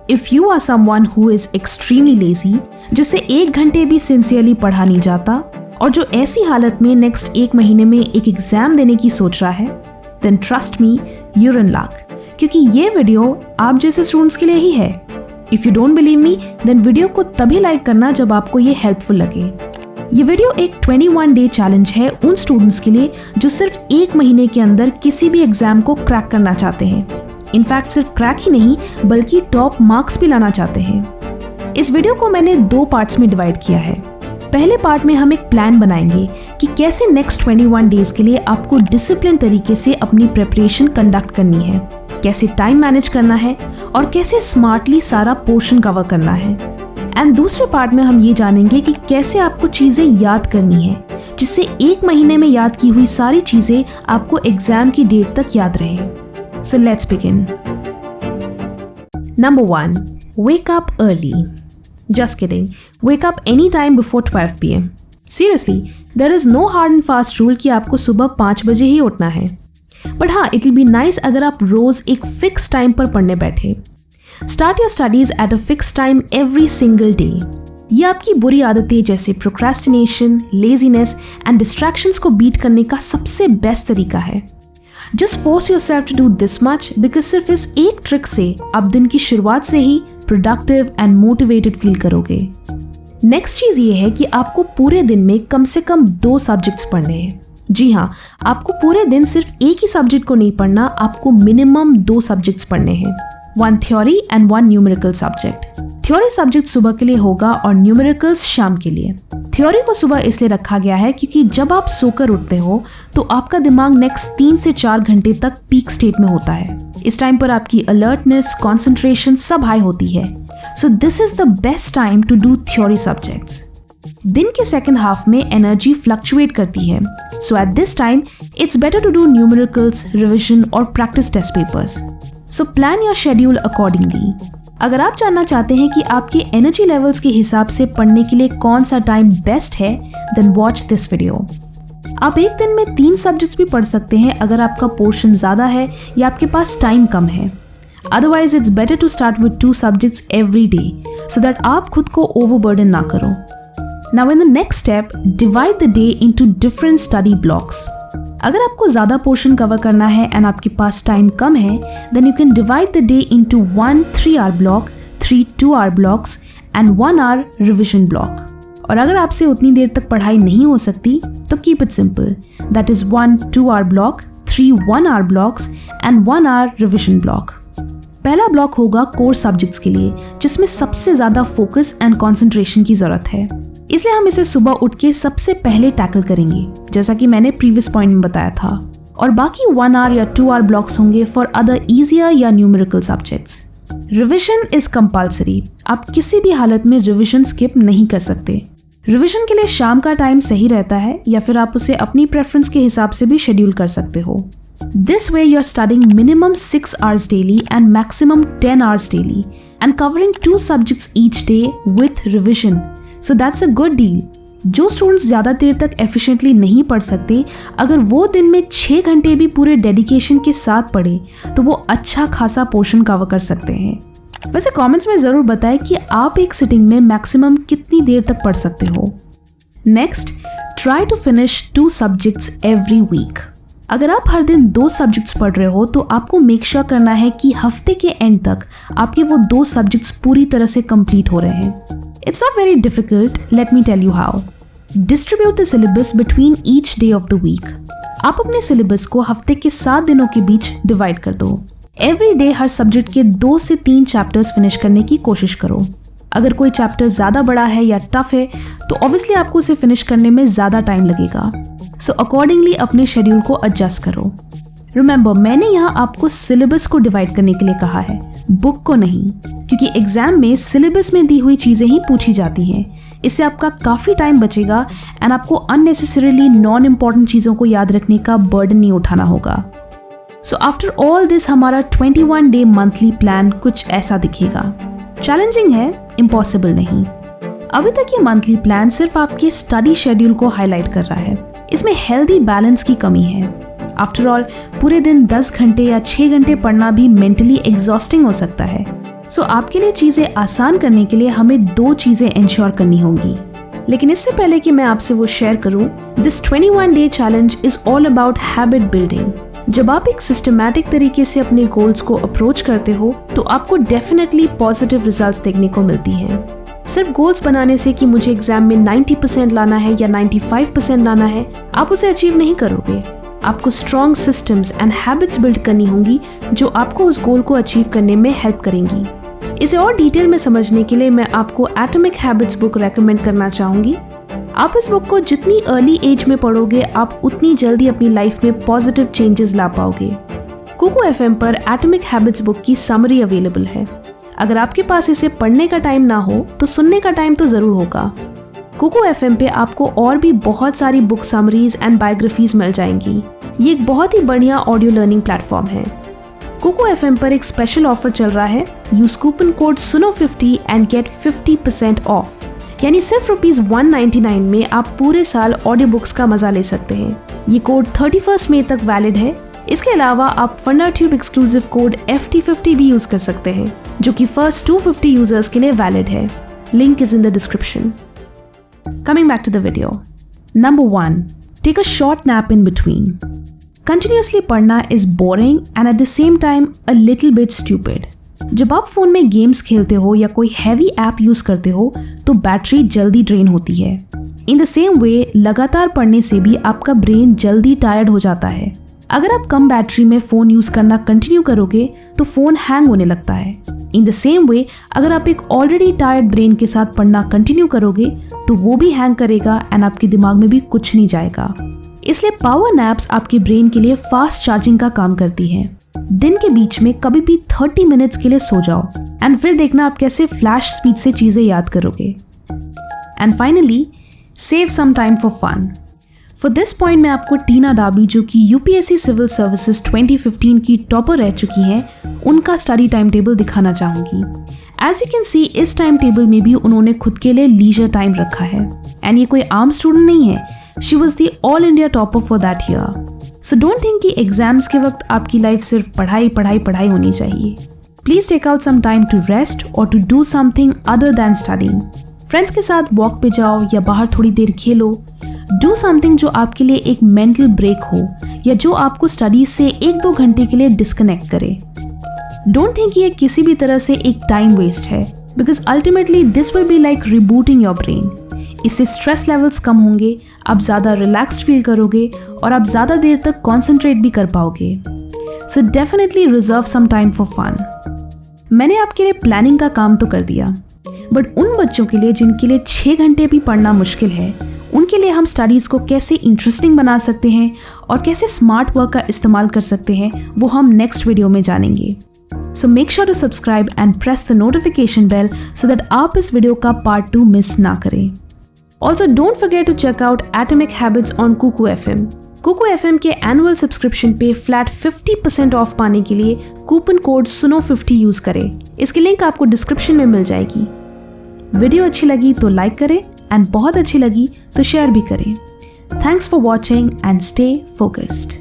If you are someone who is extremely lazy, जिससे 1 घंटे भी सिंसियरली पढ़ा नहीं जाता और जो ऐसी हालत में नेक्स्ट 1 महीने में एक एग्जाम देने की सोच रहा है, then trust me, you're in luck, क्योंकि ये वीडियो आप जैसे स्टूडेंट्स के लिए ही है। If you don't believe me, then video को तभी लाइक करना जब आपको ये हेल्पफुल लगे। ये वीडियो एक 21 डे चैलेंज है उन स्टूडेंट्स के लिए जो सिर्फ 1 महीने के अंदर किसी भी एग्जाम को क्रैक करना चाहते हैं। इनफैक्ट सिर्फ क्रैक ही नहीं बल्कि टॉप मार्क्स भी लाना चाहते हैं। इस वीडियो को मैंने 2 पार्ट्स में डिवाइड किया है। पहले पार्ट में हम एक प्लान बनाएंगे कि कैसे नेक्स्ट 21 डेज के लिए आपको डिसिप्लिन तरीके से अपनी प्रिपरेशन कंडक्ट करनी है, कैसे टाइम मैनेज करना है और कैसे स्मार्टली सारा पोर्शन कवर करना है। एंड दूसरे पार्ट में हम ये जानेंगे कि कैसे आपको चीज़ें याद करनी है जिससे 1 महीने में याद की हुई सारी चीज़ें आपको एग्जाम की डेट तक याद रहे। So let's begin. Number 1. Wake up early. Just kidding. Wake up any time before 12 PM. Seriously, there is no hard and fast rule कि आपको सुबह 5 बजे ही उठना है। But हाँ, it will be nice अगर आप रोज एक फिक्स टाइम पर पढ़ने बैठे। Start your studies at a fixed time every single day. ये आपकी बुरी आदतें जैसे procrastination, laziness and distractions को बीट करने का सबसे बेस्ट तरीका है। Just force yourself to do this much because सिर्फ इस एक ट्रिक से आप दिन की शुरुआत से ही प्रोडक्टिव एंड मोटिवेटेड फील करोगे। नेक्स्ट चीज ये है कि आपको पूरे दिन में कम से कम 2 सब्जेक्ट्स पढ़ने हैं। जी हाँ, आपको पूरे दिन सिर्फ एक ही सब्जेक्ट को नहीं पढ़ना, आपको मिनिमम 2 सब्जेक्ट्स पढ़ने हैं, 1 theory and 1 numerical subject. Theory subject सुबह के लिए होगा और न्यूमेरिकल्स शाम के लिए। थ्योरी को सुबह इसलिए रखा गया है क्योंकि जब आप सोकर उठते हो तो आपका दिमाग नेक्स्ट 3 से 4 घंटे तक पीक स्टेट में होता है। इस टाइम पर आपकी अलर्टनेस, कंसंट्रेशन सब हाई होती है। So this is the best time to do theory subjects. दिन के सेकेंड हाफ में एनर्जी फ्लक्चुएट करती है, so at this time it's better to do numericals, revision और practice test papers. So plan your schedule accordingly. अगर आप जानना चाहते हैं कि आपके एनर्जी लेवल्स के हिसाब से पढ़ने के लिए कौन सा टाइम बेस्ट है, देन वॉच दिस वीडियो। आप एक दिन में 3 सब्जेक्ट्स भी पढ़ सकते हैं अगर आपका पोर्शन ज़्यादा है या आपके पास टाइम कम है। Otherwise it's better to start with 2 subjects every day so that आप खुद को ओवरबर्डन ना करो। Now in the next step, divide the day into different study blocks. अगर आपको ज़्यादा पोर्शन कवर करना है एंड आपके पास टाइम कम है, then you can divide the day into 1 3-hour block, 3 2-hour blocks and 1 hour revision block. और अगर आपसे उतनी देर तक पढ़ाई नहीं हो सकती तो keep it simple, that is 1 2-hour block, 3 1-hour blocks and 1 hour revision block. पहला ब्लॉक होगा कोर सब्जेक्ट्स के लिए जिसमें सबसे ज़्यादा फोकस एंड कॉन्सेंट्रेशन की ज़रूरत है, इसलिए हम इसे सुबह उठ के सबसे पहले टैकल करेंगे जैसा कि मैंने प्रीवियस पॉइंट में बताया था। और बाकी 1 hour या 2-hour ब्लॉक्स होंगे फॉर अदर ईजियर या numerical subjects. Revision is compulsory, आप किसी भी हालत में रिविजन स्किप नहीं कर सकते। रिविजन के लिए शाम का टाइम सही रहता है या फिर आप उसे अपनी प्रेफरेंस के हिसाब से भी शेड्यूल कर सकते हो। This way you are studying minimum 6 hours daily and maximum 10 hours daily and covering 2 subjects each day with revision. So that's a good deal. जो स्टूडेंट्स ज़्यादा देर तक एफिशिएंटली नहीं पढ़ सकते, अगर वो दिन में 6 घंटे भी पूरे डेडिकेशन के साथ पढ़े तो वो अच्छा खासा पोर्शन कवर कर सकते हैं। वैसे कमेंट्स में ज़रूर बताएं कि आप एक सिटिंग में मैक्सिमम कितनी देर तक पढ़ सकते हो। Next, try to finish 2 subjects every week. अगर आप हर दिन 2 सब्जेक्ट्स पढ़ रहे हो तो आपको मेक श्योर करना है कि हफ्ते के एंड तक आपके वो 2 सब्जेक्ट्स पूरी तरह से कंप्लीट हो रहे हैं। It's not very difficult, let me tell you how. Distribute the syllabus between each day of the week. आप अपने सिलेबस को हफ्ते के 7 दिनों के बीच डिवाइड कर दो। एवरी डे हर सब्जेक्ट के 2 से 3 चैप्टर्स फिनिश करने की कोशिश करो। अगर कोई चैप्टर ज़्यादा बड़ा है या टफ है तो ऑब्वियसली आपको उसे फिनिश करने में ज़्यादा टाइम लगेगा। सो अकॉर्डिंगली अपने शेड्यूल को एडजस्ट करो। रिमेंबर, मैंने यहाँ आपको सिलेबस को डिवाइड करने के लिए कहा है, बुक को नहीं, क्योंकि एग्जाम में सिलेबस में दी हुई चीज़ें ही पूछी जाती हैं। इससे आपका काफ़ी टाइम बचेगा एंड आपको अननेसेसरीली नॉन इम्पॉर्टेंट चीज़ों को याद रखने का बर्डन नहीं उठाना होगा। सो आफ्टर ऑल दिस हमारा 21 डे मंथली प्लान कुछ ऐसा दिखेगा। चैलेंजिंग है, इम्पॉसिबल नहीं। अभी तक ये मंथली प्लान सिर्फ आपके स्टडी शेड्यूल को हाईलाइट कर रहा है, इसमें हेल्दी बैलेंस की कमी है। आफ्टर ऑल पूरे दिन 10 घंटे या 6 घंटे पढ़ना भी मेंटली एग्जॉस्टिंग हो सकता है। सो आपके लिए चीज़ें आसान करने के लिए हमें 2 चीज़ें इंश्योर करनी होंगी। लेकिन इससे पहले कि मैं आपसे वो शेयर करूं, this 21 day challenge is all about habit building. जब आप एक सिस्टमैटिक तरीके से अपने गोल्स को अप्रोच करते हो तो आपको डेफिनेटली पॉजिटिव रिजल्ट्स देखने को मिलती हैं। सिर्फ गोल्स बनाने से कि मुझे एग्जाम में 90% लाना है या 95% लाना है, आप उसे अचीव नहीं करोगे। आपको strong systems and habits build करनी होंगी जो आपको उस गोल को अचीव करने में हेल्प करेंगी। इसे और डिटेल में समझने के लिए मैं आपको एटॉमिक हैबिट्स बुक रेकमेंड करना चाहूँगी। आप इस बुक को जितनी अर्ली एज में पढ़ोगे, आप उतनी जल्दी अपनी लाइफ में पॉजिटिव चेंजेस ला पाओगे। कुकू एफएम पर एटॉमिक हैबिट्स बुक की समरी अवेलेबल है। अगर आपके पास इसे पढ़ने का टाइम ना हो तो सुनने का टाइम तो ज़रूर होगा। कुकू एफएम पे आपको और भी बहुत सारी बुक समरीज एंड बायोग्राफीज मिल जाएंगी। ये एक बहुत ही बढ़िया ऑडियो लर्निंग प्लेटफॉर्म है। कुकू एफएम पर एक स्पेशल ऑफर चल रहा है। Use coupon code SUNO50 and get 50% off. यानी सिर्फ ₹199 में आप पूरे साल ऑडियो बुक्स का मजा ले सकते हैं। ये कोड 31 मई तक वैलिड है। इसके अलावा आप फंडाट्यूब एक्सक्लूसिव कोड FT50 भी यूज कर सकते हैं, जो कि फर्स्ट 250 यूजर्स के लिए वैलिड है। Link is in the description. Coming back to the video. Number 1. Take a short nap in between. Continuously पढ़ना is boring and at the same time a little bit stupid. जब आप phone में games खेलते हो या कोई heavy app use करते हो तो बैटरी जल्दी ड्रेन होती है। इन द सेम वे लगातार पढ़ने से भी आपका ब्रेन जल्दी टायर्ड हो जाता है। अगर आप कम बैटरी में फोन यूज करना कंटिन्यू करोगे तो फोन हैंग होने लगता है। इन द सेम वे अगर आप एक ऑलरेडी टायर्ड ब्रेन के साथ पढ़ना कंटिन्यू करोगे तो वो भी हैंग करेगा एंड आपके दिमाग में भी कुछ नहीं जाएगा। इसलिए पावर नैप्स आपके ब्रेन के लिए फास्ट चार्जिंग का काम करती हैं। दिन के बीच में कभी भी 30 मिनट्स के लिए सो जाओ एंड फिर देखना आप कैसे फ्लैश स्पीड से चीजें याद करोगे। And finally, save some time for fun. For this point मैं आपको टीना डाबी, जो कि यूपीएससी सिविल सर्विसेज 2015 की टॉपर रह चुकी हैं, उनका स्टडी टाइम टेबल दिखाना चाहूंगी। एज यू कैन सी, इस टाइम टेबल में भी उन्होंने खुद के लिए लीजर टाइम रखा है। एंड ये कोई आम स्टूडेंट नहीं है, she was the all India topper for that year. So don't think कि एग्जाम्स के वक्त आपकी लाइफ सिर्फ पढ़ाई पढ़ाई पढ़ाई होनी चाहिए। Please take out some time to rest और to do something other than studying. Friends के साथ वॉक पे जाओ या बाहर थोड़ी देर खेलो। डू समथिंग जो आपके लिए एक मेंटल ब्रेक हो या जो आपको स्टडीज से 1-2 घंटे के लिए डिस्कनेक्ट करे। डोंट थिंक ये किसी भी तरह से एक टाइम वेस्ट है, because ultimately this will be like rebooting your brain. इससे स्ट्रेस लेवल्स कम होंगे, आप ज़्यादा रिलैक्स्ड फील करोगे और आप ज़्यादा देर तक कॉन्सेंट्रेट भी कर पाओगे। So definitely reserve some time for fun. मैंने आपके लिए प्लानिंग का काम तो कर दिया, बट उन बच्चों के लिए जिनके लिए 6 घंटे भी पढ़ना मुश्किल है, उनके लिए हम स्टडीज़ को कैसे इंटरेस्टिंग बना सकते हैं और कैसे स्मार्ट वर्क का इस्तेमाल कर सकते हैं, वो हम नेक्स्ट वीडियो में जानेंगे। So make sure to subscribe and press the notification bell so that आप इस वीडियो का पार्ट 2 मिस ना करें। Also don't forget to check out Atomic Habits on Kuku FM. Kuku FM के एनुअल सब्सक्रिप्शन पे flat 50% of पाने के लिए कूपन कोड SUNO50 यूज करें। इसकी लिंक आपको डिस्क्रिप्शन में मिल जाएगी। वीडियो अच्छी लगी तो लाइक करें एंड बहुत अच्छी लगी तो शेयर भी करें। Thanks for watching and stay focused.